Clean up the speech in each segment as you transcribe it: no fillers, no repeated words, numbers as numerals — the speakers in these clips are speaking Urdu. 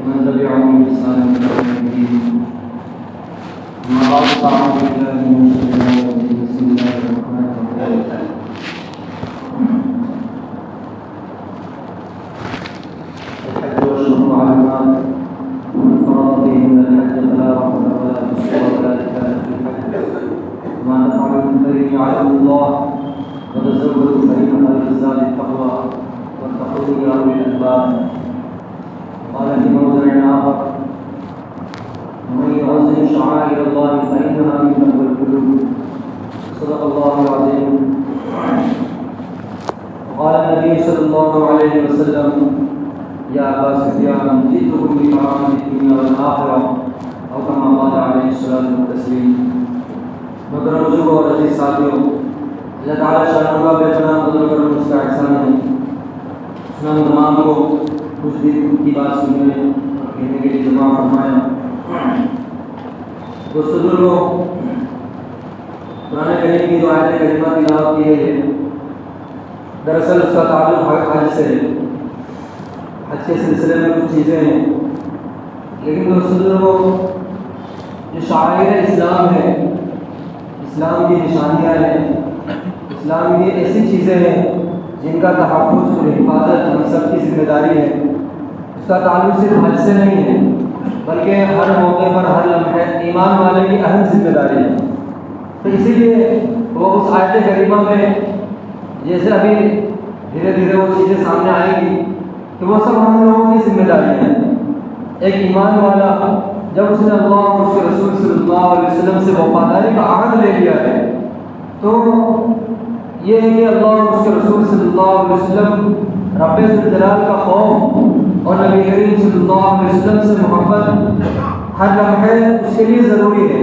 ومن تبعهم بإحسان إلى يوم الدين. أما بعد فأعوذ بالله من الشيطان الرجيم. بسم الله الرحمن الرحيم. الحج والشهر معلومات ومن فرض فيهن الحج فلا رفث ولا فسوق ولا جدال في الحج وما تفعلوا من خير يعلم الله وتزودوا فإن خير الزاد التقوى واتقوا يا أولي الألباب. قال في موضع آخر: ومن يعظم شعائر الله فإنها من تقوى القلوب. صدق الله العظيم. وقال النبي صلى الله عليه وسلم: يا أبا سفيان جئتكم بكرامة الدنيا والآخرة، أو كما قال عليه الصلاة والتسليم. محترم بزرگوں اور عزیز ساتھیوں، اللہ تعالیٰ شاہ کا بے پناہ فضل و کرم اس کا احسان ہے. ہم تمام کو کچھ دن کی بات سننے اور کہنے کے لیے جمع فرمایا. دوستو بزرگوں، قرآن کریم کی جو آیت کریمہ تلاوت کی گئی ہے، دراصل اس کا تعلق حج سے ہے. حج کے سلسلے میں کچھ چیزیں ہیں، لیکن دوستو بزرگوں، جو شعائر اسلام ہے، اسلام کی نشانیاں ہیں، اسلام کی ایسی چیزیں ہیں جن کا تحفظ اور حفاظت ہم سب کی ذمہ داری ہے. اس کا تعلق صرف حج سے نہیں ہے، بلکہ ہر موقع پر ہر لمحے ایمان والے کی اہم ذمہ داری ہے. تو اسی لیے وہ اس آیت کریمہ میں جیسے ابھی دھیرے دھیرے وہ چیزیں سامنے آئیں گی کہ وہ سب ہم لوگوں کی ذمہ داری ہے. ایک ایمان والا جب اس نے اللہ اور اس کے رسول صلی اللہ علیہ وسلم سے وفاداری کا عہد لے لیا ہے، تو یہ ہے کہ اللہ اور اس کے رسول صلی اللہ علیہ وسلم، رب ذوالجلال کا خوف اور نبی کریم صلی اللہ علیہ وسلم سے محبت ہر لمحے اس کے لیے ضروری ہے.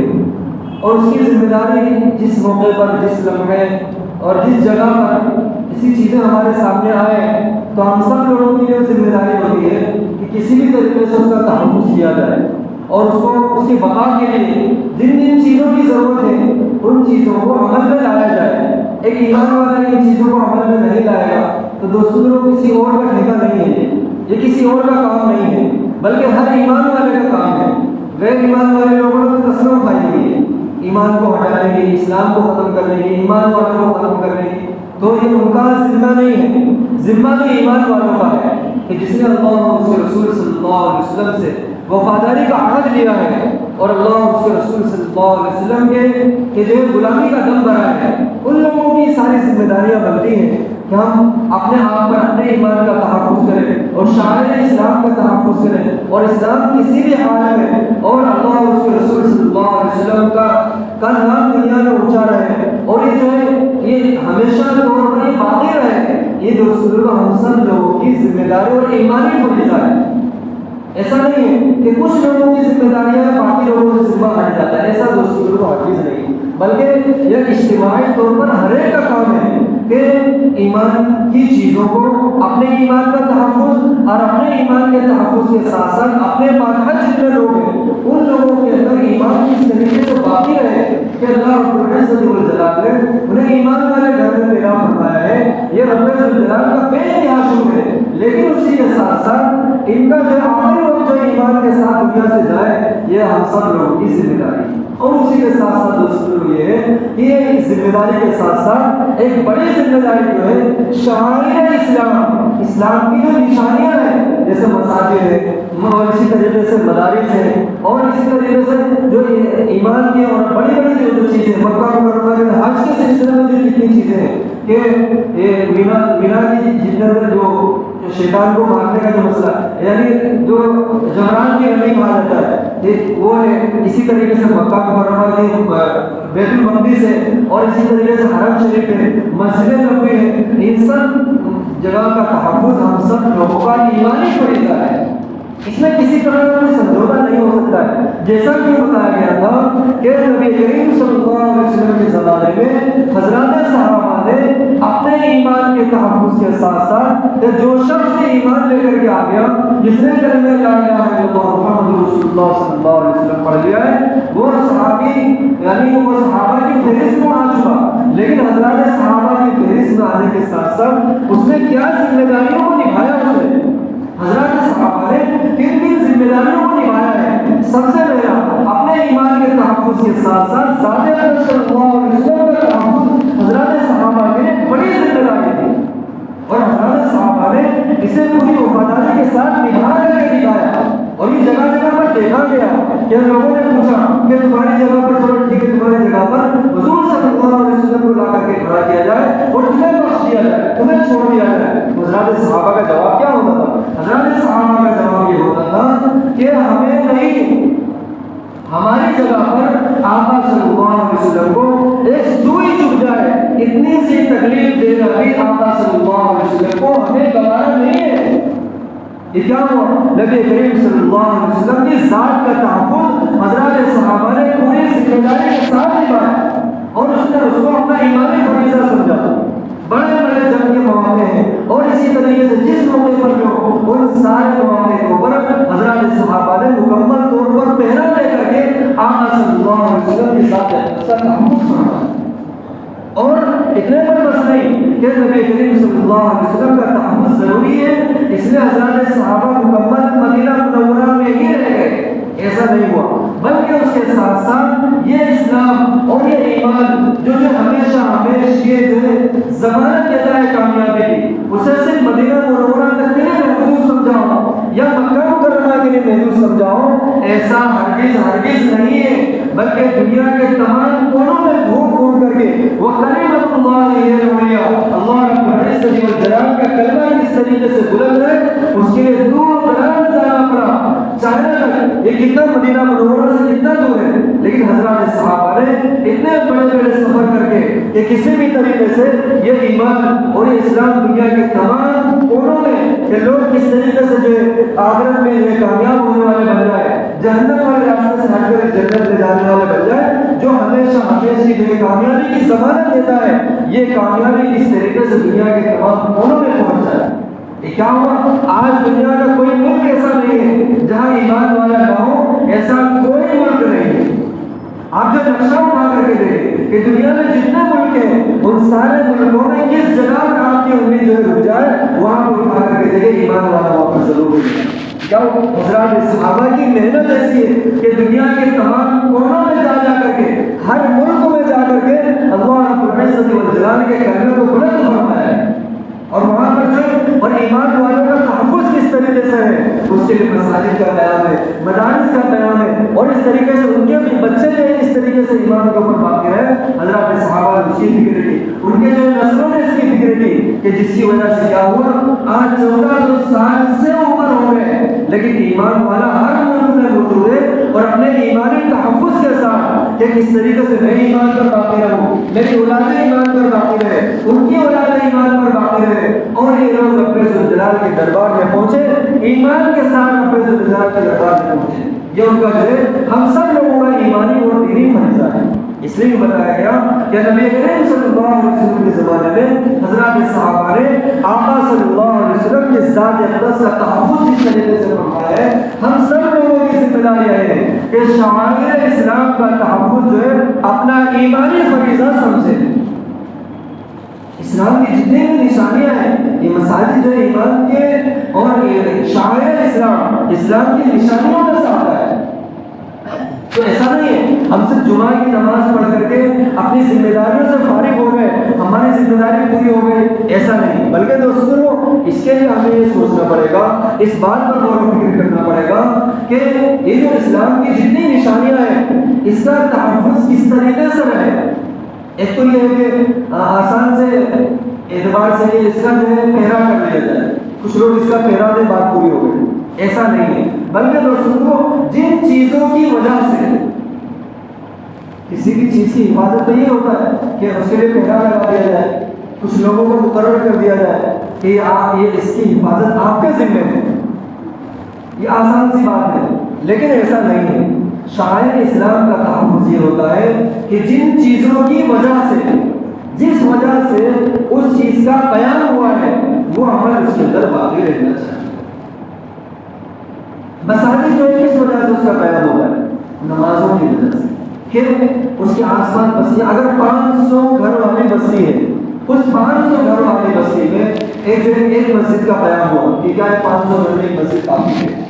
اور اس کی ذمہ داری جس موقع پر، جس لمحے اور جس جگہ پر ایسی چیزیں ہمارے سامنے آئے تو ہم سب لوگوں کے لیے ذمہ داری ہوتی ہے کہ کسی بھی طریقے سے اس کا تحفظ کیا جائے اور اس کو اس کی بقا کے لیے جن جن چیزوں کی ضرورت ہے ان چیزوں کو عمل میں لایا جائے. ایک ایمان والا ان چیزوں کو عمل میں نہیں لائے گا تو دوستوں لوگ کسی اور کا ٹھیکہ نہیں ہے، یہ کسی اور کا کام نہیں ہے، بلکہ ہر ایمان والے کا کام ہے. غیر ایمان والے لوگوں نے قسم کھائی ہوئی ہے ایمان کو ہٹانے کی، اسلام کو ختم کرنے کی، ایمان والوں کو ختم کرنے کی، تو یہ ان کا ذمہ نہیں ہے. ذمہ تو ایمان والوں کا ہے کہ جس نے اللہ اور اس کے رسول صلی اللہ علیہ وسلم سے وفاداری کا عہد لیا ہے اور اللہ اور اس کے رسول صلی اللہ علیہ وسلم کے جو غلامی کا دم بھرا ہے، ان لوگوں کی ساری ذمہ داریاں بنتی ہیں کہ ہم اپنے آپ پر اپنے ایمان کا تحفظ کریں اور شاعر اسلام کا تحفظ کریں اور اسلام کسی بھی حال میں اور اللہ اور اس کے رسول صلی اللہ علیہ وسلم کا نام دنیا میں اونچا رہے اور یہ جو ہے یہ ہمیشہ طور پر یہ باقی رہے. یہ دوستوں ہم سب لوگوں کی ذمہ داری اور ایمانی فریضہ ہے. ایسا نہیں ہے کہ کچھ لوگوں کی ذمہ داریاں باقی لوگوں سے ذمہ ہٹ جاتا ہے، ایسا دوستوں کو حقیقت نہیں، بلکہ یہ اجتماعی طور پر ہر ایک کا کام ہے کہ ایمان کی چیزوں کو، اپنے ایمان کا تحفظ اور اپنے ایمان کے تحفظ کے ساتھ ساتھ اپنے ماتحت جتنے لوگ ہیں ان لوگوں کے اندر ایمان کی طریقے سے باقی رہے کہ اللہ رب العزت والجلال نے انہیں ایمان والے گھر میں پیدا فرمایا ہے. یہ رب الجلال کا بے انتہا شکر ہے، لیکن اسی کے ساتھ ساتھ ان کا جو آخری وقت جو ایمان کے ساتھ دنیا سے جائے یہ ہم سب لوگوں کی ذمہ داری ہے. اور اسی کے ساتھ ساتھ دوستوں یہ ہے کہ یہ ذمہ داری کے ساتھ ساتھ ایک بڑی ذمہ داری جو ہے شعائر اسلام، اسلام کی جو نشانیاں ہیں جیسے مساجد ہے اور اسی طریقے سے مدارس ہیں اور اسی طریقے سے جو ایمان کی اور بڑی بڑی جو چیزیں مکہ مکرمہ کے حج کے سلسلے میں جو جتنی چیزیں ہیں کہ یہ مینا کی جتنے جو شیطان کو مارنے کا جو مسئلہ یعنی جو جمران کی رمی کہا جاتا ہے وہ ہے. اسی طریقے سے مکہ مکرمہ کی بیت المقدس ہے اور اسی طریقے سے حرم شریف ہے، مسجد نبوی ہے. ان سب جگہ کا تحفظ ہم سب لوگوں کا ایمانی فریضہ ہے. اس میں کسی طرح کا کوئی سمجھوتا نہیں ہو سکتا ہے. جیسا کہ بتایا گیا تھا کہ نبی کریم صلی اللہ علیہ وسلم کے زمانے میں حضرات صحابہ نے اپنے ایمان کے تحفظ کے ساتھ ساتھ جو شخص ایمان لے کر کے آ گیا، جس نے کلمہ لا الہ الا اللہ محمد رسول اللہ صلی اللہ علیہ وسلم پڑھ لیا ہے، وہ صحابی یعنی وہ صحابہ کی فہرست میں آ چکا. لیکن حضرات صحابہ کی فہرست میں آنے کے ساتھ ساتھ اس نے کیا ذمہ داریوں کو نبھایا. اس نے حضرات صحابہ نے کن کن ذمہ کے ساتھ ساتھ ذات اقدس صلی اللہ علیہ وسلم کا تحفظ حضرات صحابہ کے لیے بڑی ذمہ داری تھی، اور حضرات صحابہ نے اسے پوری وفاداری کے ساتھ نبھا کر کے دکھایا۔ اور یہ جگہ جگہ پر دیکھا گیا کہ لوگوں نے پوچھا کہ تمہاری جگہ پر، چلو ٹھیک ہے تمہاری جگہ پر حضور صلی اللہ علیہ وسلم کو لا کر کے کھڑا کیا جائے اور تمہیں بخش دیا جائے، تمہیں چھوڑ دیا جائے، حضرات صحابہ کا جواب کیا ہوتا تھا؟ حضرات صحابہ کا جواب یہ ہوتا تھا کہ ہمیں نہیں، ہماری جگہ پر آقا صلی اللہ علیہ وسلم کو ایک سوئی چبھ جائے اتنی سی تکلیف دینا بھی آقا صلی اللہ علیہ وسلم کو ہمیں گوارا نہیں ہے۔ یہ کیا ہوا؟ نبی کریم صلی اللہ علیہ وسلم کی ذات کا تحفظ حضرات صحابہ نے پوری ذمہ داری کے ساتھ نبھایا، اور اس نے اس کو اپنا ایمانی فریضہ سمجھا۔ بڑے بڑے جنگ کے مواقع ہیں، اور اسی طریقے سے جس موقع پر جو ان سارے مواقع کے اوپر حضرات صحابہ نے مکمل طور پر پہرا دے کر کے آقا صلی اللہ علیہ وسلم کی ذات کا تحفظ کرنا۔ اور اتنے پر بس نہیں کہ نبی کریم صلی اللہ علیہ وسلم کا تحفظ ضروری ہے اس لیے حضرات صحابہ مکمل مدینہ منورہ میں ہی رہ گئے، ایسا نہیں ہوا، بلکہ اس کے ساتھ ساتھ یہ اسلام اور یہ ایمان جو ہمیشہ یہ جو ہے ضمانت دیتا ہے کامیابی کی، اسے صرف مدینہ منورہ تک کے لیے محدود سمجھاؤ یا مکہ مکرمہ کے لیے محدود سمجھاؤ، ایسا ہرگز نہیں ہے، بلکہ دنیا کے تمام کونوں میں ڈھونڈ کر کے وہ کلمۃ اللہ العلیہ، اللہ رب العزت والجلال کا کلمہ کس طریقے سے بلند ہے، اس کے لیے دور دراز جانا پڑا، چاہنے تک یہ کتنا مدینہ منورہ سے کتنا دور ہے، لیکن حضرات صحابہ نے اتنے بڑے بڑے سفر کر کے کہ کسی بھی طریقے سے یہ ایمان اور یہ اسلام دنیا کے تمام کونوں میں کہ لوگ کس طریقے سے جو ہے آخرت میں یہ کامیاب ہونے والے بن جائے، جہنم والے راستے سے ہٹ کر جنت لے جانے والے بن جائے، جو ہمیشہ جو کامیابی کی ضمانت دیتا ہے، یہ کامیابی کس طریقے سے دنیا کے تمام کونوں میں پہنچ جائے۔ یہ کیا ہوا؟ آج دنیا کا کوئی ملک ایسا نہیں ہے جہاں ایمان والا نہ ہو، ایسا کوئی ملک نہیں ہے۔ آپ جو نقشہ اٹھا کر کے دیکھیں کہ دنیا میں جتنے ملک ہیں ان سارے ملکوں میں کس جگہ پر آپ کی امید جو رک جائے وہاں پر اٹھا کر کے دیکھیں ایمان والا وہاں پر ضرور ہو جائے۔ کیا حضرات صحابہ کی محنت ایسی ہے کہ دنیا کے تمام کونوں میں جا کر کے، ہر ملک میں جا کر کے اللہ رب العزت والجلال کے کلمے کو بلند فرمایا ہے، اور وہاں پر جو اور ایمان والوں کا تحفظ کس طریقے سے ہے اس کے لیے مساجد کا قیام ہے، مدارس کا قیام ہے، اور اس طریقے سے ان کے بھی بچے جو اس طریقے سے ایمان کے اوپر باقی رہے۔ حضرات صحابہ نے اس کی فکر کی، ان کے جو نسلوں نے اس کی فکر کی کہ جس کی وجہ سے کیا ہوا، آج 1400 سال سے اوپر ہو گئے، لیکن ایمان والا ہر ملک میں موجود ہے، اور اپنے ایمانی تحفظ کے ساتھ کہ کس طریقے سے میں ایمان پر باقی رہوں، میری اولاد ایمان پر باقی رہے، ان کی اولاد ایمان پر باقی رہے، اور یہ لوگ رب ذوالجلال کے دربار میں پہنچے، ایمان کے ساتھ رب ذوالجلال کے دربار میں پہنچے۔ یہ ان کا جو ہے ہم سب لوگوں کا ایمانی اور دینی فریضہ ہے۔ اس لیے بتایا گیا کہ نبی کریم صلی اللہ علیہ وسلم کے زمانے میں حضرات صحابہ نے آقا صلی اللہ علیہ وسلم کی ذات اقدس کا تحفظ اس طریقے سے فرمایا ہے۔ ہم سب لوگوں کی ذمہ داری ہے کہ شعائر اسلام کا تحفظ جو ہے اپنا ایمانی فریضہ سمجھے۔ اسلام کی جتنی بھی نشانیاں ہیں، یہ مساجد جو ایمان کے اور شعائر اسلام کی نشانیوں میں سے آتا ہے، تو ایسا نہیں ہے ہم صرف جمعہ کی نماز پڑھ کر کے اپنی ذمہ داریوں سے فارغ ہو گئے، ہماری ذمہ داری پوری ہو گئی، ایسا نہیں، بلکہ دوستوں اس کے لیے ہمیں یہ سوچنا پڑے گا، اس بات پر غور و فکر کرنا پڑے گا کہ یہ جو اسلام کی جتنی نشانیاں ہیں اس کا تحفظ کس طریقے سے رہے۔ ایک تو یہ ہے کہ آسان سے اعتبار سے اس کا جو ہے پہرا کر لیا جائے، کچھ لوگ اس کا پہرا دے بات پوری ہو گئی، ایسا نہیں ہے، بلکہ دوستوں جن چیزوں کی وجہ سے کسی بھی چیز کی حفاظت نہیں ہوتا ہے کہ اس کے لیے پہرا لگا دیا جائے، کچھ لوگوں کو مقرر کر دیا جائے کہ یہ اس کی حفاظت آپ کے ذمہ ہے، یہ آسان سی بات ہے، لیکن ایسا نہیں ہے۔ شاعر اسلام کا تحفظ یہ ہوتا ہے کہ جن چیزوں کی وجہ سے، جس وجہ سے اس چیز کا قیام ہوا ہے وہ عمل اس کے اندر باقی رہنا چاہیے۔ مساجد جو ہے کس وجہ سے اس کا قیام ہوا ہے؟ نمازوں کی وجہ سے۔ پھر اس کے آس پاس بستیاں، اگر 500 گھر والی بستی ہے، اس 500 گھر والی بستی میں ایک مسجد کا قیام ہوا، کہ کیا ہے 500 گھر میں ایک مسجد کافی ہے،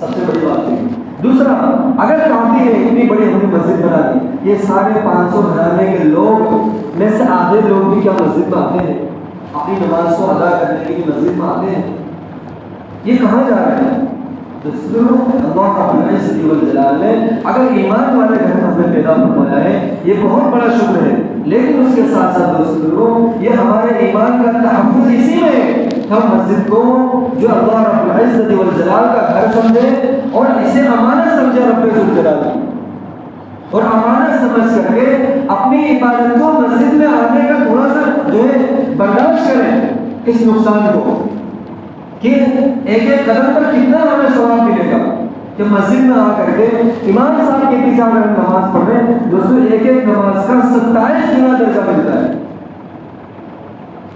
سب سے بڑی بات ہے۔ دوسرا، اگر کافی ہے اتنی بڑی ہم نے مسجد بنا دی، یہ سارے 500 گھرانے کے لوگ میں سے آدھے لوگ بھی کیا مسجد میں آتے ہیں؟ اپنی نماز کو ادا کرنے کے لیے مسجد میں آتے ہیں؟ یہ کہاں جا رہے ہیں؟ دوستو اللہ رب العزت والجلال نے اگر ایمان والے گھر میں ہمیں پیدا فرمایا ہے یہ بہت بڑا شکر ہے، لیکن اس کے ساتھ ساتھ دوستو یہ ہمارے ایمان کا تحفظ اسی میں ہے۔ ہم مسجد کو جو اللہ رب العزت والجلال کا گھر سمجھے اور اسے امانت سمجھے رب الجلال کی، اور امانت سمجھ کر کے اپنی عبادت کو مسجد میں آنے کا تھوڑا سا جو ہے برداشت کریں اس نقصان کو کہ ایک ایک قدم پر کتنا ہمیں ثواب ملے گا کہ مسجد میں آ کر کے امام صاحب کے پیچھے اگر نماز پڑھ رہے ہیں دوستوں ایک ایک نماز کا 27 گنا درجہ ملتا ہے،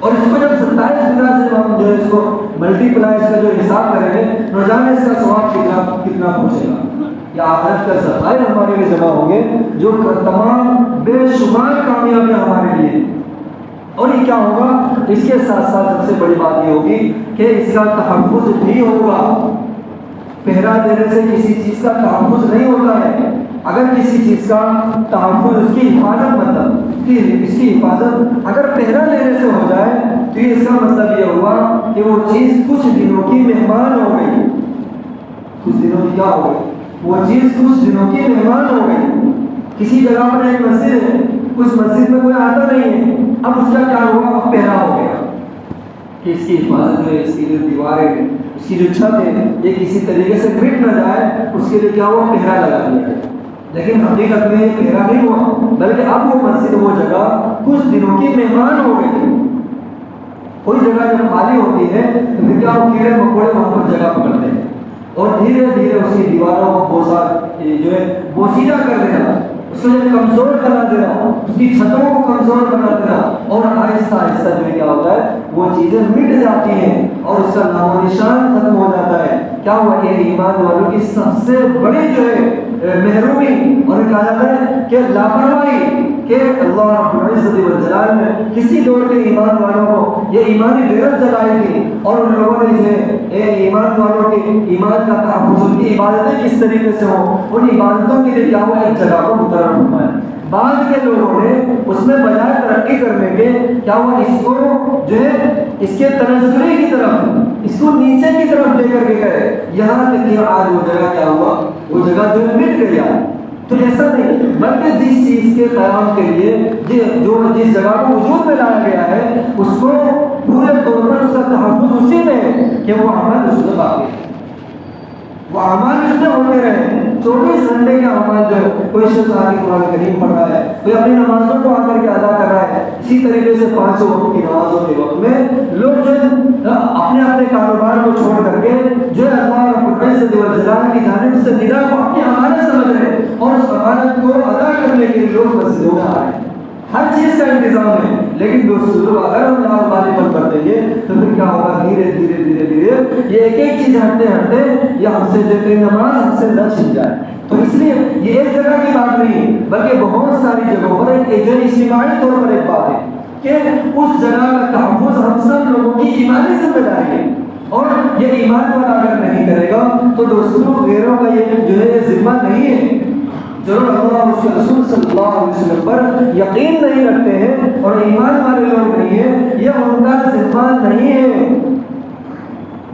اور اس کو جب 27 گنا سے ہم جو ہے اس کو ملٹی پلائی اس کا جو حساب کریں گے نہ جانے اس کا ثواب کتنا پہنچے گا، یا آخرت کا ذخائر ہمارے لیے جمع ہوں گے جو تمام بے شمار کامیابیاں ہمارے لیے۔ اور یہ کیا ہوگا؟ اس کے ساتھ ساتھ سب سے بڑی بات یہ ہوگی کہ اس کا تحفظ بھی ہوگا۔ پہرا دینے سے کسی چیز کا تحفظ نہیں ہوتا ہے، اگر کسی چیز کا تحفظ اس کی حفاظت مطلب کہ اس کی حفاظت اگر پہرا دینے سے ہو جائے تو یہ اس کا مطلب یہ ہوا کہ وہ چیز کچھ دنوں کی مہمان ہو گئی، کچھ دنوں کی کیا ہو گئی؟ وہ چیز کچھ دنوں کی مہمان ہو گئی۔ کسی جگہ پر ایک مسجد ہے، اس مسجد میں کوئی آتا نہیں ہے، اب اس کا کیا ہوا؟ اب پہرا ہو گیا کہ اس کی حفاظت ہے، اس کی جو دیواریں ہیں، اس کی جو چھت ہے یہ کسی طریقے سے مٹ نہ جائے، اس کے لیے کیا ہوا؟ پہرا لگا دیا ہے۔ لیکن حقیقت میں یہ پہرا نہیں ہوا، بلکہ اب وہ مسجد وہ جگہ کچھ دنوں کی مہمان ہو گئی۔ کوئی جگہ جب خالی ہوتی ہے تو پھر کیا وہ کیڑے مکوڑے وہاں پر جگہ پکڑتے ہیں اور دھیرے دھیرے اس کی دیواروں کو جو ہے بوسیدہ کر دینا، اس کو جو کمزور بنا دینا، اس کی چھتوں کو کمزور بنا دینا، اور آہستہ آہستہ جو کیا ہوتا ہے وہ چیزیں مٹ جاتی ہیں اور اس کا نام و نشان ختم ہو جاتا ہے۔ کیا ہوا کہ ایمان والوں کی سب سے بڑی جو ہے محرومی اور کہا جاتا ہے کہ لاپرواہی کہ اللہ رب العزت والجلال نے کسی دور کے ایمان والوں کو یہ ایمانی غیرت جلائی تھی، اور ان لوگوں نے جو ہے ایمان والوں کے ایمان کا تحفظ، ان کی عبادتیں کس طریقے سے ہوں، ان عبادتوں کے لیے کیا ہوا ایک جگہ کو مقرر فرمایا۔ بعد کے لوگوں نے اس میں بجائے ترقی کرنے کے کیا ہوا اس کو جو ہے اس کے تنزلی کی طرف، اس کو نیچے کی طرف لے کر کے گئے، یہاں تک کہ آج وہ جگہ کیا ہوا؟ وہ جگہ جو ہے مٹ گیا۔ تو ایسا نہیں، بلکہ جس چیز کے قیام کے لیے جو جس جگہ کو وجود میں لایا گیا ہے اس کو پورے طور پر اس کا تحفظ اسی میں ہے کہ وہ عمل اس میں باقی ہے، وہ اعمال اس میں ہوتے رہے۔ 24 گھنٹے کے اعمال جو ہے، کوئی شخص آ کے قرآن کریم پڑھ رہا ہے، کوئی اپنی نمازوں کو آ کر کے ادا کر رہا ہے، اسی طریقے سے 5 وقت کی نمازوں کے وقت میں لوگ جو ہے اپنے اپنے کاروبار کو چھوڑ کر کے جو ہے اللہ رب العزت والجلال کی جانب سے ندا کو اپنی امانت سمجھ رہے ہیں، اور اس امانت کو ادا کرنے کے لیے لوگ مسجدوں میں آ رہے ہیں۔ ہر چیز کا انتظام ہے، لیکن دوستو اگر ہم نام غالباً کر دیں گے تو پھر کیا ہوگا؟ دھیرے دھیرے دھیرے دھیرے یہ ایک ایک چیز ہٹتے ہٹتے یا ہم سے جو کہ نماز ہم سے نہ چھن جائے۔ تو اس لیے یہ ایک جگہ کی بات نہیں بلکہ بہت ساری جگہوں پر ایک جو اجتماعی طور پر ایک بات ہے کہ اس جگہ کا تحفظ ہم سب لوگوں کی ایمانی ذمہ داری ہے، اور یہ ایمان والا اگر نہیں کرے گا تو دوستو غیروں کا یہ جو ہے ذمہ نہیں ہے۔ جو اللہ اور اس کے رسول صلی اللہ علیہ وسلم پر یقین نہیں رکھتے ہیں اور ایمان والے لوگ نہیں ہیں، یہ ان کا ذمہ نہیں ہے،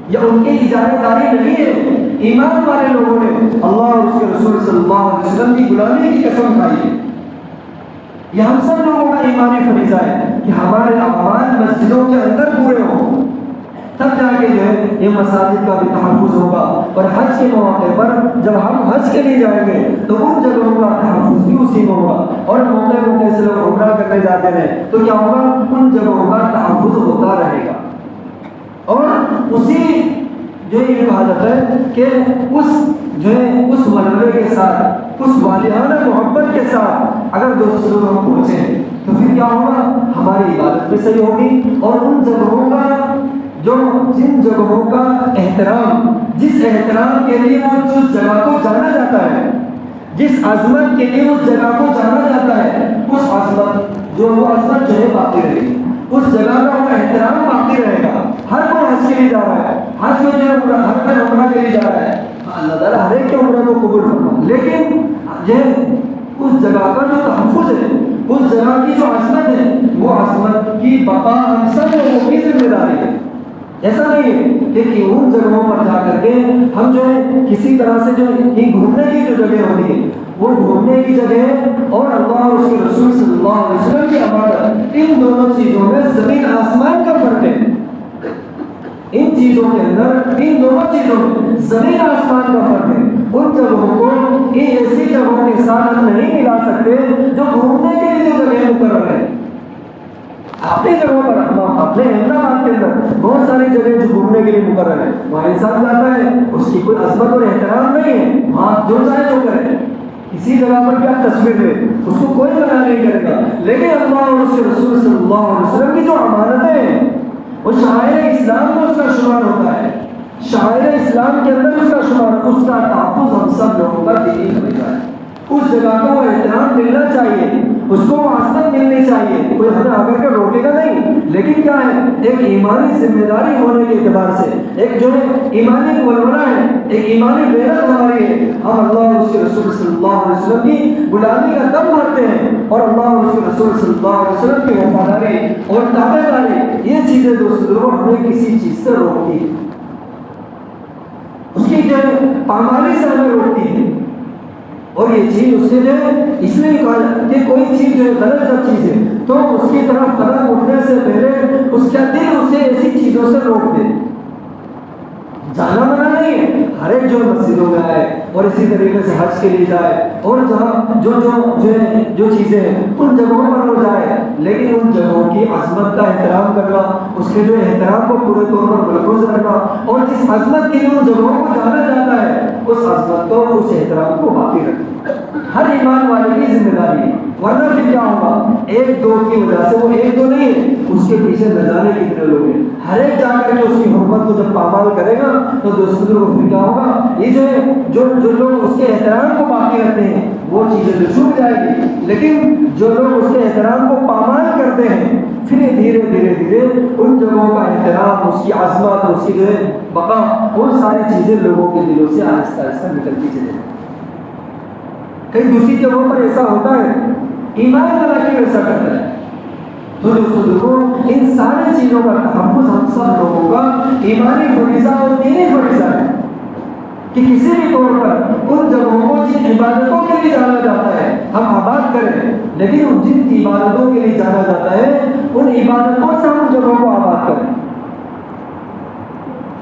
یہ ان کی اجازت داری نہیں ہے۔ ایمان والے لوگوں نے اللہ اور اس کے رسول صلی اللہ علیہ وسلم کی غلامی کی قسم کھائی ہے۔ یہ ہم سب لوگوں کا ایمانی فریضہ ہے کہ ہمارے اعمال مسجدوں کے اندر پورے ہوں، تب جا کے جو ہے یہ مساجد کا بھی تحفظ ہوگا۔ اور حج کے مواقع پر جب ہم حج کے لیے جائیں گے تو ان جگہوں کا تحفظ بھی اسی میں ہوگا، اور موقع موقع سے لوگ عمرہ کرنے جاتے ہیں تو کیا ہوگا؟ ان جگہوں کا تحفظ ہوتا رہے گا۔ اور اسی جو یہ کہا جاتا ہے کہ اس ولولے کے ساتھ، اس والہانہ محبت کے ساتھ اگر دوستوں ہم پہنچیں تو پھر کیا ہوگا؟ ہماری عبادت بھی صحیح ہوگی، اور ان جگہوں کا جن جگہوں کا احترام، جس احترام کے لیے وہ اس جگہ کو جانا جاتا ہے، جس عظمت کے لیے اس جگہ کو جانا جاتا ہے، اس عظمت جو ہے باقی رہے گی، اس جگہ کا وہ احترام باقی رہے گا۔ ہر کوئی حج کے لیے جا رہا ہے، حج کو جو ہے ہر کوئی عمرہ کے لیے جا رہا ہے، اللہ تعالیٰ ہر ایک کی عمرہ کو قبول فرما، لیکن یہ اس جگہ کا جو تحفظ ہے، اس جگہ کی جو عظمت ہے، وہ عظمت کی بقا ہم سب لوگوں کی ذمہ داری ہے۔ ایسا نہیں ہے کہ ان جگہوں پر جا کر کے ہم جو ہے کسی طرح سے جو گھومنے کی جو جگہ ہوتی ہے وہ گھومنے کی جگہ اور اللہ اور اس کے رسول صلی اللہ علیہ وسلم کی عبادت، ان دونوں چیزوں میں زمین آسمان کا فرق ہے۔ ان چیزوں کے اندر، ان دونوں چیزوں میں زمین آسمان کا فرق ہے۔ ان جگہوں کو ان ایسی جگہوں کے ساتھ ہم نہیں ملا سکتے جو گھومنے کے لیے جو جگہ مقرر ہے۔ اپنی جگہوں پر اپنے احترامات کے اندر بہت ساری جگہ جو گھومنے کے لیے مقرر ہے، وہاں انسان جاتا ہے، اس کی کوئی عظمت اور احترام نہیں ہے، وہاں جو چاہے جو کرے، کسی جگہ پر کیا تصویر لے، اس کو کوئی منع نہیں کرے گا۔ لیکن اللہ اور اس کے رسول صلی اللہ علیہ وسلم کی جو امانتیں ہیں، وہ شاعر اسلام میں اس کا شمار ہوتا ہے، شاعر اسلام کے اندر اس کا شمار، اس کا تحفظ ہم سب لوگوں پر دینی ہوتا ہے۔ اس جگہ کو وہ احترام ملنا چاہیے، اس کو وہ عظمت ملنی چاہیے، کوئی ہمیں آ کر کے روکے گا نہیں۔ لیکن کیا ہے، ایک ایمانی ذمہ داری ہونے کے اعتبار سے، ایک جو ہے ایمانی ولولہ ہے، ایک ایمانی غیرت ہماری ہے، ہم اللہ اور اس کے رسول صلی اللہ علیہ وسلم کی غلامی کا دم بھرتے ہیں، اور اللہ اور اس کے رسول صلی اللہ علیہ وسلم کی وفاداری اور تابع داری، یہ چیزیں دوستوں ہمیں کسی چیز سے روکتی ہیں، اس کی جو ہے پامالی سے ہمیں روکتی ہے۔ اور یہ چیز اس سے جو ہے اس لیے کہا جاتا ہے کہ کوئی چیز جو ہے غلط جب چیز ہے تو اس کی طرف قدم اٹھنے سے پہلے اس کا دل اسے ایسی چیزوں سے روک دے۔ جانا منع نہیں ہے، ہر ایک جو مسجدوں میں آئے اور اسی طریقے سے حج کے لیے جائے اور جہاں جو چیزیں ہیں ان جگہوں پر وہ جائے، لیکن ان جگہوں کی عظمت کا احترام کرنا، اس کے جو احترام کو پورے طور پر ملحوظ رکھنا، اور جس عظمت کے لیے ان جگہوں کو جانا جاتا ہے اس عظمت کو، اس احترام کو باقی رکھنا ہر ایمان والے کی ذمہ داری ہے۔ ورنہ پھر کیا ہوگا، ایک دو کی وجہ سے، وہ ایک دو نہیں ہے، اس کے پیچھے نہ جانے کتنے لوگ ہیں، ہر ایک جا کر کے اس کی حرمت کو جب پامال کرے گا تو دوستوں کو پھر کیا ہوگا، یہ جو ہے جو لوگ اس کے احترام کو باقی رکھتے ہیں وہ چیزیں تو چھوٹ جائے گی، لیکن جو لوگ اس کے احترام کو پامال کرتے ہیں پھر دھیرے دھیرے ان جگہوں کا احترام، اس کی عظمت، اس کی جو ہے بقا، وہ ساری چیزیں لوگوں کے دلوں سے آہستہ آہستہ نکلتی چلے جائیں۔ کئی دوسری جگہوں پر ایسا ہوتا ہے، ایمان والا کیوں ایسا کرتا ہے؟ تو دوستوں ان ساری چیزوں کا تحفظ ہم سب لوگوں کا ایمانی فریضہ اور دینی فریضہ ہے کہ کسی بھی طور پر ان جگہوں کو جن عبادتوں کے لیے جانا جاتا ہے ہم آباد کریں، لیکن جن عبادتوں کے لیے جانا جاتا ہے ان عبادتوں سے ہم جگہوں کو آباد کریں۔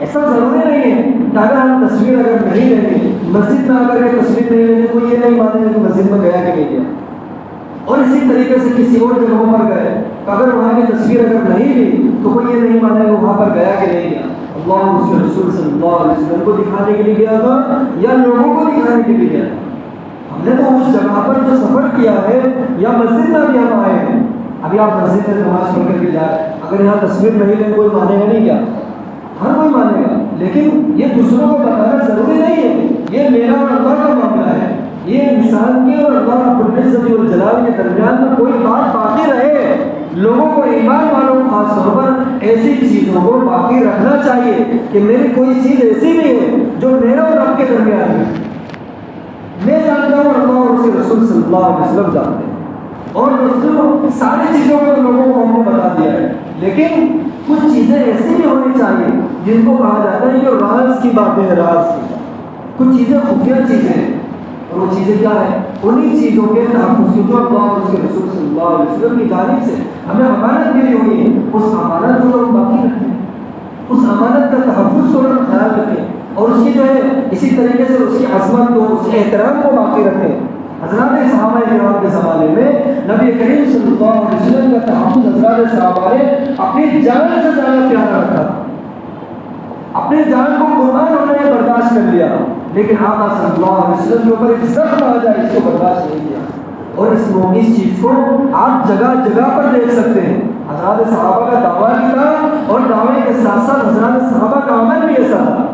ایسا ضروری نہیں ہے کہ اگر ہم تصویر اگر نہیں لیں گے، مسجد میں آ کر کے تصویر نہیں لیں گے، کوئی یہ نہیں مانے گا کہ مسجد میں گیا کہ نہیں گیا، اور اسی طریقے سے کسی اور جگہوں پر گئے اگر وہاں کی تصویر اگر نہیں لی تو کوئی یہ نہیں مانے گا وہاں پر گیا کہ نہیں گیا۔ اللہ اور اس کے رسول صلی اللہ علیہ وسلم کو دکھانے کے لیے گیا تھا یا لوگوں کو دکھانے کے لیے گیا؟ ہم نے تو اس جگہ پر جو سفر کیا ہے یا مسجد میں بھی ہم آئے ہیں، ابھی آپ مسجد میں نماز پڑھ کر کے جائے، اگر یہاں تصویر نہیں لیں کوئی مانے گا نہیں کیا؟ ہر کوئی مانے گا، لیکن یہ دوسروں کو بتانا ضروری نہیں ہے، یہ میرا اور اللہ کا معاملہ ہے، یہ انسان کے اور اللہ رب العزت والجلال کے درمیان میں کوئی بات باقی رہے۔ لوگوں کو، ایمان والوں کو خاص طور پر ایسی چیزوں کو باقی رکھنا چاہیے کہ میری کوئی چیز ایسی نہیں ہے جو میرے اور رب کے درمیان ہے، میں جانتا ہوں اللہ اور اس کے رسول صلی اللہ علیہ وسلم جانتے ہیں، اور دوستوں ساری چیزوں کو لوگوں کو ہم نے بتا دیا ہے، لیکن کچھ چیزیں ایسی بھی ہونی چاہیے جن کو کہا جاتا ہے کہ راز کی باتیں ہیں، راز کی کچھ چیزیں خفیہ چیزیں ہیں، اور وہ چیزیں کیا ہیں؟ انہی چیزوں کے تحفظ جو اللہ اور اس کے رسول صلی اللہ علیہ وسلم کی جانب سے ہمیں امانت ملی ہوئی ہے، اس امانت کو ہم باقی رکھیں، اس امانت کا تحفظ کو ہم خیال رکھیں، اور اس کی جو ہے اسی طریقے سے اس کی عظمت کو، اس کے احترام کو باقی رکھیں۔ حضرات صحابہ کرام کے زمانے میں نبی کریم صلی اللہ علیہ وسلم کا تحفظ حضرات صحابہ نے اپنی جان سے زیادہ پیارا رکھا، اپنی جان کو قربان ہونے میں برداشت کر لیا، لیکن آقا صلی اللہ علیہ وسلم کے اوپر ایک زخم آ جائے اس کو برداشت نہیں کیا۔ اور اس چیز کو آپ جگہ جگہ پر دیکھ سکتے ہیں، حضرات صحابہ کا دعویٰ بھی تھا اور دعوے کے ساتھ ساتھ حضرات صحابہ کا عمل بھی ایسا تھا۔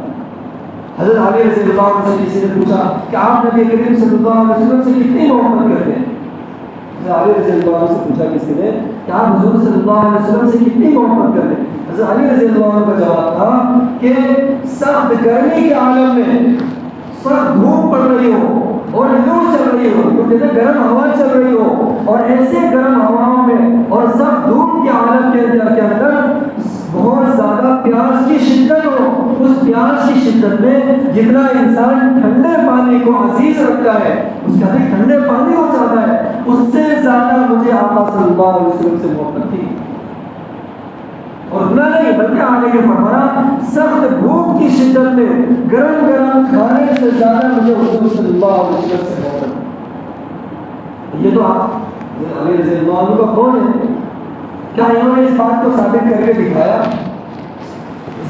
حضرت علی رضی اللہ عنہ سے کسی نے پوچھا کہ آپ نبی کریم صلی اللہ علیہ وسلم سے کتنی محبت کرتے ہیں؟ حضرت علی رضی اللہ عنہ سے پوچھا کسی نے کہ آپ حضور صلی اللہ علیہ وسلم سے کتنی محبت کرتے ہیں؟ حضرت علی رضی اللہ عنہ کا جواب تھا کہ سخت گرمی کے عالم میں سخت دھوپ پڑ رہی ہو اور لو چل رہی ہو، تو کہتے ہیں گرم ہوا چل رہی ہو، اور ایسے گرم ہواؤں میں اور سخت دھوپ کی حالت کے اندر بہت زیادہ پیاس کی شدت ہو، اس پیاس کی شدت میں جتنا انسان ٹھنڈے پانی کو عزیز رکھتا ہے، اس کا بھی ٹھنڈے پانی ہو جاتا ہے، اس سے زیادہ مجھے آقا صلی اللہ علیہ وسلم سے محبت تھی۔ اور اتنا نہیں بلکہ آگے یہ فرمایا سخت بھوک کی شدت میں گرم گرم کھانے سے زیادہ مجھے حضور صلی اللہ علیہ وسلم سے محبت۔ یہ تو آپ علی رضی اللہ عنہ کا کون ہے؟ کیا انہوں نے اس بات کو ثابت کر کے دکھایا؟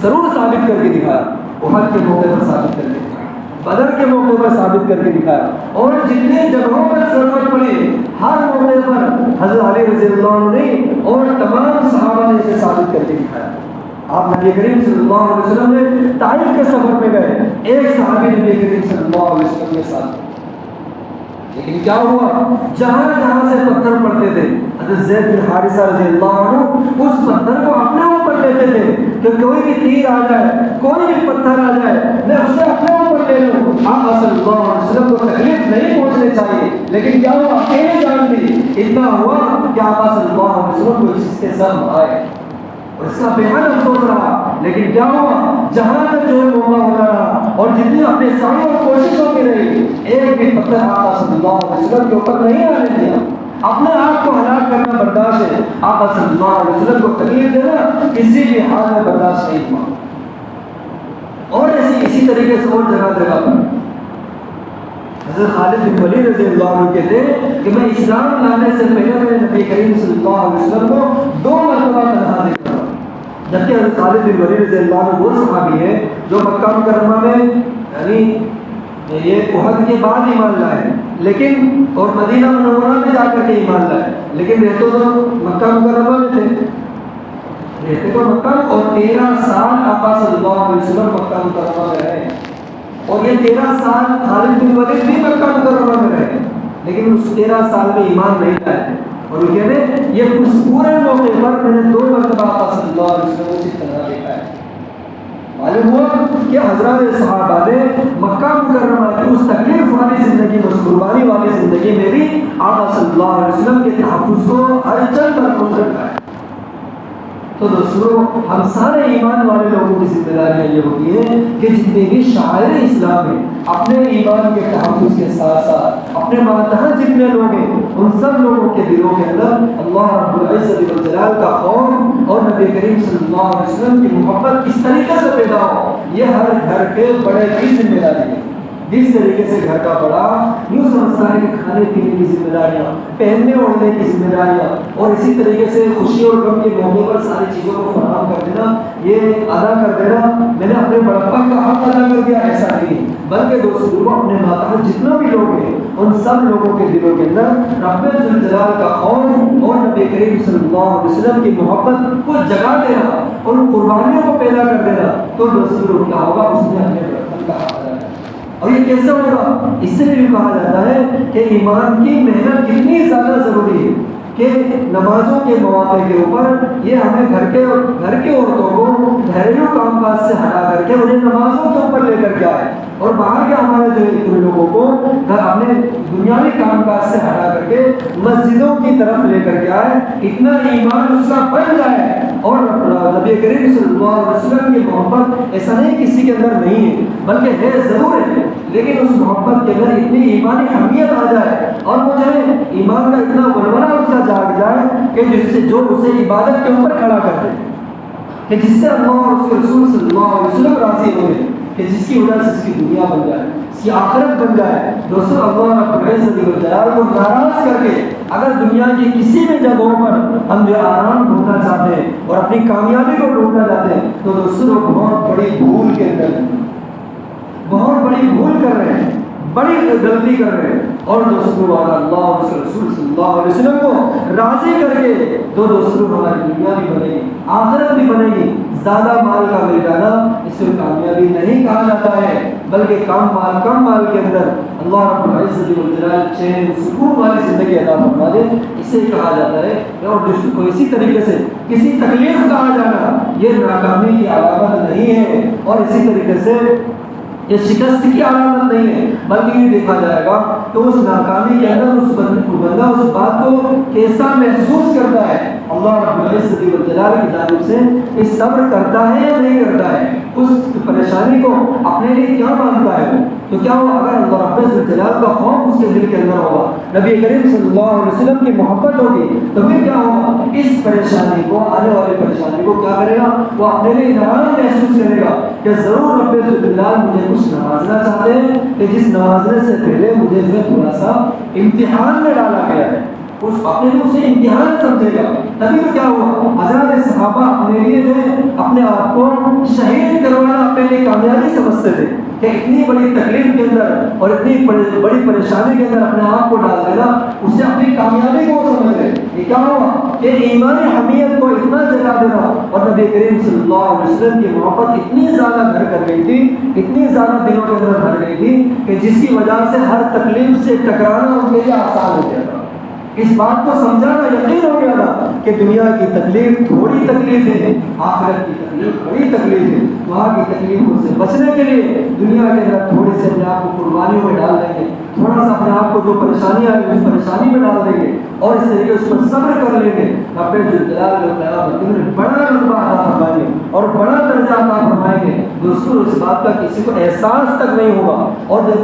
ضرور ثابت کر کے دکھایا، احد کے موقع پر ثابت کر کے دکھایا، بدر کے موقع پر ثابت کر کے دکھایا، اور جتنے جگہوں پر ضرورت پڑی ہر موقع پر حضرت علی رضی اللہ عنہ نے اور تمام صحابہ نے اسے ثابت کر کے دکھایا۔ آپ نبی کریم صلی اللہ علیہ وسلم نے طائف کے سفر میں گئے، ایک صحابی نبی کریم صلی اللہ علیہ وسلم کے ساتھ، لیکن کیا ہوا جہاں جہاں سے پتھر پڑتے تھے حضرت زید بن حارثہ رضی اللہ عنہ اس پتھر کو اپنے اوپر لیتے تھے کہ کوئی بھی تیر آ جائے، کوئی بھی پتھر آ جائے میں اسے اپنے اوپر لے لوں۔ آقا صلی اللہ علیہ وسلم کو تکلیف نہیں پہنچنی چاہیے، لیکن کیا ہوا اکیلے جان دی، اتنا ہوا کہ آقا صلی اللہ علیہ وسلم کو اس کے ساتھ آئے اور اس کا بے حد افسوس رہا، لیکن کیا ہوا جہاں تک جو موقع ہوتا رہا اور جتنی اپنے ساری اور کوششوں کی رہی ایک بھی پتھر آقا صلی اللہ علیہ وسلم کے اوپر نہیں آنے دیا۔ اپنے آپ کو ہلاک کرنا برداشت ہے، آقا صلی اللہ علیہ وسلم کو تکلیف دینا کسی بھی حال میں برداشت نہیں ہوا۔ اور اسی طریقے سے اور جگہ جگہ پر حضرت خالد بن ولید رضی اللہ عنہ کہتے ہیں کہ میں اسلام لانے سے پہلے میں نبی کریم صلی اللہ علیہ وسلم کو 2 مرتبہ تنہا دیکھا، جبکہ حضرت خالد بن ولید رضی اللہ عنہ وہ صحابی ہے جو مکہ مکرمہ میں یعنی یہ احد کے بعد ایمان لائے، لیکن اور مدینہ منورہ میں جا کر کے ایمان لائے، لیکن رہتے تو مکہ مکرمہ میں تھے، رہتے تو مکہ، اور 13 سال آقا صلی اللہ علیہ وسلم مکہ مکرمہ میں رہے، اور یہ 13 سال خالد بن ولید بھی مکہ مکرمہ میں رہے، لیکن اس 13 سال میں ایمان نہیں لائے۔ اور وہ کہتے ہیں یہ اس پورے موقع پر میں نے 2 مرتبہ آقا صلی اللہ علیہ وسلم کی طرح دیکھا ہے۔ معلوم ہوا کہ حضرات صحابہ نے مکہ مکرمہ کی اس تکلیف والی زندگی میں، اس قربانی والی زندگی میں بھی آقا صلی اللہ علیہ وسلم کے تحفظ کو ہر چل پر پہنچ رکھا ہے۔ تو دوستوں ہم سارے ایمان والے لوگوں کی ذمہ داریاں یہ ہوتی ہے کہ جتنے بھی شاعر اسلام ہیں اپنے ایمان کے تحفظ کے ساتھ ساتھ اپنے ماتحت جتنے لوگ ہیں ان سب لوگوں کے دلوں کے اندر اللہ رب العزت والجلال کا خوف اور نبی کریم صلی اللہ علیہ وسلم کی محبت کس طریقے سے پیدا ہو، یہ ہر گھر کے بڑے کی ذمہ داری ہے۔ جس طریقے سے گھر کا بڑا یوں سمجھتا ہے کہ کھانے پینے کی ذمہ داریاں، پہننے اوڑھنے کی ذمہ داریاں، اور اسی طریقے سے خوشی اور غم کے موقع پر ساری چیزوں کو فراہم کر دینا، یہ ادا کر دینا میں نے اپنے بڑپن کا حق ادا کر دیا، ایسا نہیں، بلکہ دوستوں اپنے ماتحت جتنا بھی لوگ ہیں ان سب لوگوں کے دلوں کے اندر رب ذوالجلال کا خوف اور نبی کریم صلی اللہ علیہ وسلم کی محبت کو جگا دینا اور قربانیوں کو پیدا کر دینا، تو دوستوں کیا ہوگا، اس نے اپنے بڑپن کا حق ادا کر۔ اور یہ کیسے ہوگا؟ اس سے بھی کہا جاتا ہے کہ ایمان کی محنت کتنی زیادہ ضروری ہے کہ نمازوں کے مواقع کے اوپر یہ ہمیں گھر کے عورتوں کو گھریلو کام کاج سے ہٹا کر کے انہیں نمازوں کے اوپر لے کر کے آئے، اور باہر کے ہمارے جو لوگوں کو اپنے دنیاوی کام کاج سے ہٹا کر کے مسجدوں کی طرف لے کر کے آئے، اتنا ایمان اس کا بن جائے۔ اور نبی کریم صلی اللہ علیہ وسلم کی محبت ایسا نہیں کسی کے اندر نہیں ہے، بلکہ ہے ضرور ہے، لیکن اس محبت کے اندر اتنی ایمانی حمیت آ جائے اور وہ جو ہے ایمان کا اتنا ولولہ اس کا جاگ جائے کہ جس سے جو اسے عبادت کے اوپر کھڑا کر دے، کہ جس سے اللہ اور اس کے رسول صلی اللہ علیہ وسلم راضی ہوئے، کہ جس کی وجہ سے اس کی دنیا بن جائے، اس کی آخرت بن جائے۔ دوستوں اللہ رب العزت والجلال کو ناراض کر کے اگر دنیا کی کسی بھی جگہوں پر ہم جو آرام ڈھونڈنا چاہتے ہیں اور اپنی کامیابی کو ڈھونڈنا چاہتے ہیں تو دوستوں بہت بڑی بھول کے اندر بہت بڑی بھول کر رہے ہیں، بڑی غلطی کر رہے ہیں۔ اور دوستوں اللہ اور اس کے رسول صلی اللہ علیہ وسلم کو راضی کر کے تو دوستوں ہماری دنیا بھی بنے گی، آخرت بھی بنے گی۔ زیادہ مال کا مل جانا اس کو کامیابی نہیں کہا جاتا ہے، بلکہ کم مال کے اندر اللہ رب العزت والجلال چین سکون والی زندگی عطا فرما دے، اسے کہا جاتا ہے۔ اور دوستوں کو اسی طریقے سے کسی تکلیف کا آ جانا یہ ناکامی کی علامت نہیں ہے، اور اسی طریقے سے یہ شکست کی علامت نہیں ہے، بلکہ یہ دیکھا جائے گا کہ اس ناکامی کے اندر اس بندہ اس بات کو کیسا محسوس کرتا ہے، اللہ رب العزت والجلال کی جانب سے اس صبر کرتا ہے یا نہیں کرتا ہے، اس پریشانی کو اپنے لیے کیا مانتا ہے وہ، تو کیا وہ اگر اللہ رب العزت والجلال کا خوف اس کے دل کے اندر ہوگا، نبی کریم صلی اللہ علیہ وسلم کی محبت ہوگی، تو پھر کیا ہوگا، اس پریشانی کو، آنے والی پریشانی کو کیا کرے گا، وہ اپنے لیے انعام محسوس کرے گا کہ ضرور رب العزت والجلال مجھے کچھ نوازنا چاہتے ہیں کہ جس نوازنے سے پہلے مجھے جو تھوڑا سا امتحان میں ڈالا گیا ہے، اس اپنے کو اسے امتحان سمجھے گا۔ تبھی تو کیا ہوا، حضرات صحابہ اپنے لیے جو ہے اپنے آپ کو شہید کروانا اپنے لیے کامیابی سمجھتے تھے کہ اتنی بڑی تکلیف کے اندر اور اتنی بڑی پریشانی کے اندر اپنے آپ کو ڈال دینا اس سے اپنی کامیابی کو سمجھ لے۔ یہ کیا ہوا کہ ایمانی حمیت کو اتنا جگا دینا، اور نبی کریم صلی اللہ علیہ وسلم کی محبت اتنی زیادہ گھر کر گئی تھی، اتنی زیادہ دلوں کے اندر بھر گئی تھی کہ جس کی وجہ سے ہر تکلیف سے ٹکرانا ان کے لیے آسان ہو گیا تھا۔ اس بات کو سمجھانا یقین ہو گیا تھا کہ دنیا کی تکلیف تھوڑی تکلیف ہے، آخرت کی تکلیف بڑی تکلیف ہے، وہاں کی تکلیفوں سے بچنے کے لیے دنیا کے اندر تھوڑے سے اپنے آپ کو قربانیوں میں ڈال دیں گے، تھوڑا سا اپنے آپ کو جو پریشانی آئی اس پریشانی میں ڈال دیں گے اور اس طریقے اس پر صبر کر لیں گے، رب جلال قیامت میں بڑا رتبہ عطا فرمائیں گے اور بڑا درجہ عطا فرمائیں گے۔ دوستو اس بات کا کسی کو احساس تک نہیں ہوگا، اور جب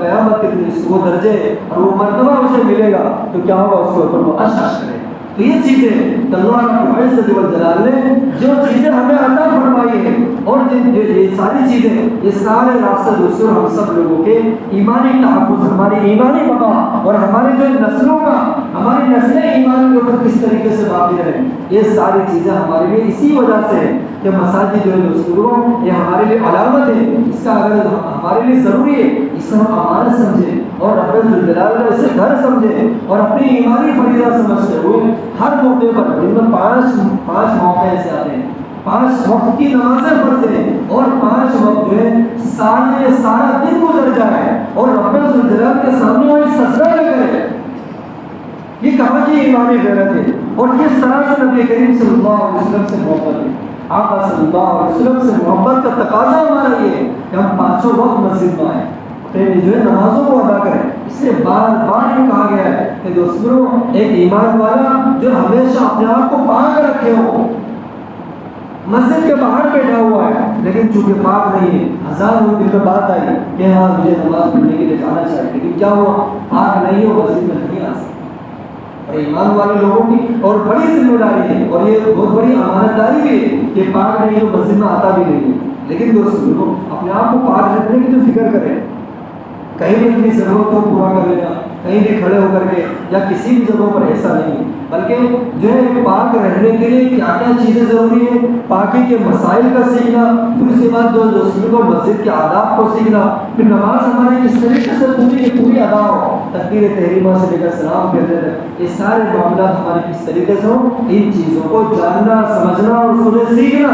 قیامت کے دن وہ درجے اور وہ مرتبہ اسے ملے گا تو کیا ہوگا، اس کو اوپر وہ عرش کرے۔ تو یہ چیزیں اللہ رب العزت والجلال نے جو چیزیں ہمیں عطا فرمائی ہیں، اور یہ ساری چیزیں، یہ سارے راستہ دوستوں ہم سب لوگوں کے ایمانی تحفظ، ہماری ایمانی بقا اور ہماری جو نسلوں کا، ہماری نسلیں ایمان کے اوپر کس طریقے سے باقی رہیں، یہ ساری چیزیں ہمارے لیے اسی وجہ سے ہے کہ مساجد جو ہے دوستوں یہ ہمارے لیے علامت ہے، اس کا اگر ہمارے لیے ضروری ہے اسے ہم امانت سمجھیں اور رب الجلال نے اسے گھر سمجھیں اور اپنی ایمانی فریضہ سمجھتے ہوئے ہر موقع پر، دن میں پانچ موقع ایسے آتے ہیں، 5 وقت کی نمازیں فرض ہیں، اور 5 وقت جو ہے سارا دن گزر جائے اور رب الجلال کے سامنے وہ سجدہ نہ کرے، یہ کہاں کی ایمانی غیرت ہے، اور کس طرح سے نبی کریم صلی اللہ علیہ وسلم سے محبت ہے، آقا صلی اللہ علیہ وسلم سے محبت کا تقاضا ہمارا یہ ہے کہ ہم 5 وقت مسجد میں آئیں، پہلے جو ہے نمازوں کو ادا کریں۔ اس لیے بار بار یہ کہا گیا ہے کہ دوستوں ایک ایمان والا جو ہمیشہ اپنے آپ کو پاک رکھے ہو، مسجد کے باہر بیٹھا ہوا ہے لیکن چونکہ پاک نہیں ہے، ہزار دن میں بات آئی کہ ہاں مجھے نماز پڑھنے کے لیے جانا چاہیے، لیکن کیا ہوا، پاک نہیں ہو مسجد میں نہیں آ سکتا۔ اور ایمان والے لوگوں کی اور بڑی ذمہ داری ہے، اور یہ بہت بڑی امانت داری بھی ہے کہ پاک نہیں ہو مسجد میں آتا بھی نہیں ہے، لیکن دوستوں اپنے آپ کو پاک رکھنے کی تو فکر کریں، کہیں بھی اپنی ضرورت کو پورا کر لینا، کہیں بھی کھڑے ہو کر کے یا کسی بھی جگہ پر ایسا نہیں، بلکہ جو ہے پاک رہنے کے لیے کیا کیا چیزیں ضروری ہیں، پاکی کے مسائل کا سیکھنا، پھر اس کے بعد جو کو مسجد کے آداب کو سیکھنا، پھر نماز ہماری کس طریقے سے پوری ادا ہو، تکبیر تحریمہ سے لے کر سلام پھیرنے تک، یہ سارے معاملات ہمارے کس طریقے سے ہوں، ان چیزوں کو جاننا سمجھنا اور اس کو سیکھنا،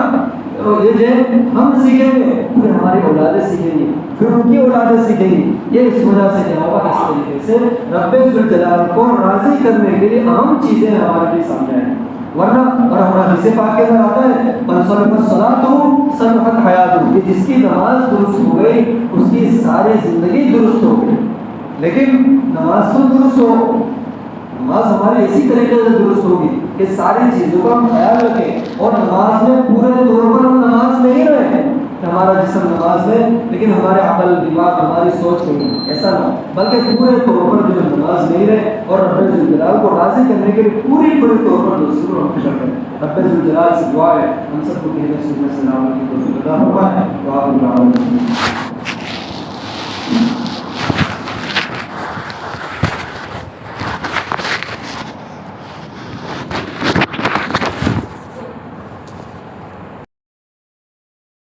یہ جو ہم سیکھیں گے پھر ہماری اولادیں سیکھیں گی، پھر ان کی اولادیں سیکھیں گی، یہ اس وجہ سے کیا ہوگا، اس طریقے سے رب الجلال کو راضی کرنے کے لیے اہم چیزیں ہمارے لیے سامنے آئیں، ورنہ اور ہمارا حدیث پاک کے اندر آتا ہے من صلحت صلاۃ صلحت حیاتہ، کہ جس کی نماز درست ہو گئی اس کی ساری زندگی درست ہو گئی، لیکن نماز تو درست ہو، نماز ہماری اسی طریقے سے درست ہوگی کہ ساری چیزوں کا ہم خیال رکھیں، اور نماز میں پورے طور پر ہم نماز میں ہی رہیں کہ ہمارا جسم نماز میں لیکن ہمارے عقل دماغ ہماری سوچ نہیں، ایسا نہ، بلکہ پورے طور پر جو نماز میں ہی رہے اور رب الجلال کو راضی کرنے کے لیے پوری طور پر دوسروں ہم فکر کریں۔ رب الجلال سے دعا ہے ہم سب کو کہنے سننے سے نام کی توفیق عطا فرمائے۔